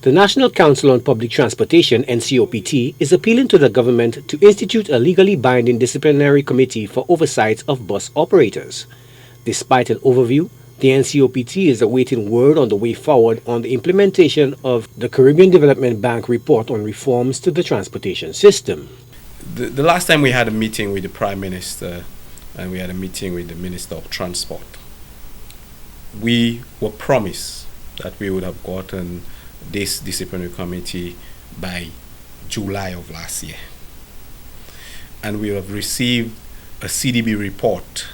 The National Council on Public Transportation, Ncopt, is appealing to the government to institute a legally binding disciplinary committee for oversight of bus operators. Despite an overview, the Ncopt is awaiting word on the way forward on the implementation of the Caribbean Development Bank report on reforms to the transportation system. The last time we had a meeting with the Prime Minister and we had a meeting with the Minister of Transport, we were promised that we would have gotten this disciplinary committee by July of last year. And we have received a CDB report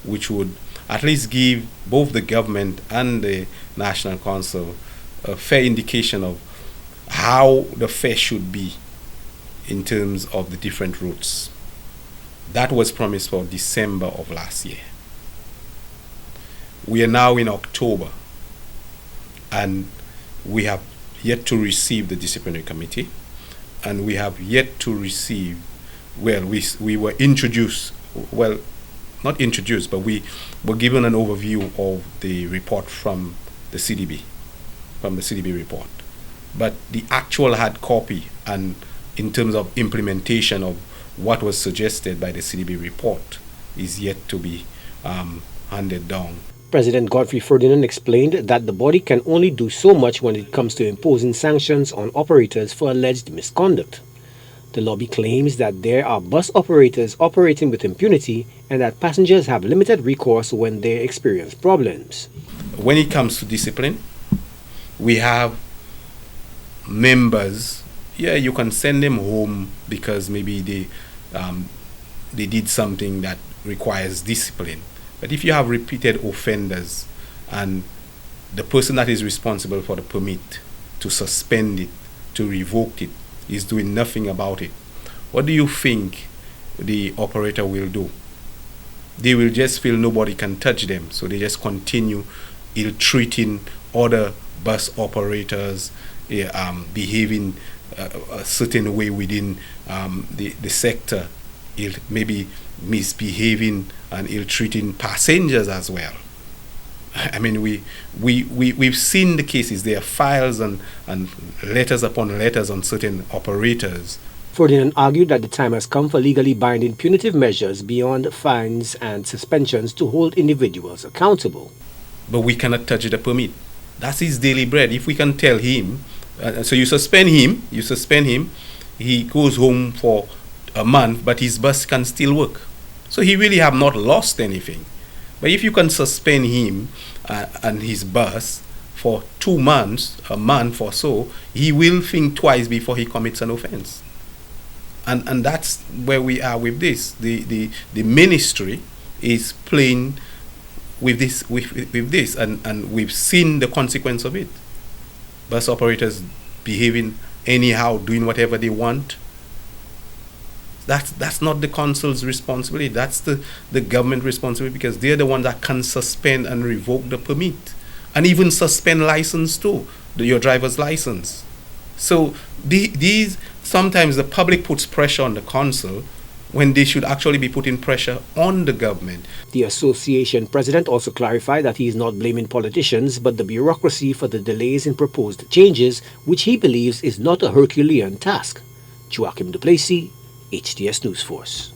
which would at least give both the government and the National Council a fair indication of how the fare should be in terms of the different routes. That was promised for December of last year. We are now in October, and we have yet to receive the disciplinary committee, and we have yet to receive, we were introduced, not introduced, but we were given an overview of the report from the CDB report. But the actual hard copy, and in terms of implementation of what was suggested by the CDB report, is yet to be handed down. President Godfrey Ferdinand explained that the body can only do so much when it comes to imposing sanctions on operators for alleged misconduct. The lobby claims that there are bus operators operating with impunity and that passengers have limited recourse when they experience problems. When it comes to discipline, we have members, you can send them home because maybe they did something that requires discipline. But if you have repeated offenders and the person that is responsible for the permit to suspend it, to revoke it, is doing nothing about it, what do you think the operator will do? They will just feel nobody can touch them, so they just continue ill-treating other bus operators, behaving a certain way within the sector, maybe misbehaving and ill-treating passengers as well. I mean, we've seen the cases. There are files and letters upon letters on certain operators. Ferdinand argued that the time has come for legally binding punitive measures beyond fines and suspensions to hold individuals accountable. But we cannot touch the permit. That's his daily bread. If we can tell him, so you suspend him, he goes home for a month, but his bus can still work. So he really have not lost anything. But if you can suspend him and his bus for 2 months, a month or so, he will think twice before he commits an offense. And that's where we are with this. The ministry is playing with this, and we've seen the consequence of it. Bus operators behaving anyhow, doing whatever they want. That's not the council's responsibility. That's the government responsibility, because they're the ones that can suspend and revoke the permit, and even suspend license too, your driver's license. So these sometimes the public puts pressure on the council when they should actually be putting pressure on the government. The association president also clarified that he is not blaming politicians but the bureaucracy for the delays in proposed changes, which he believes is not a Herculean task. Joachim Duplessis, HTS News Force.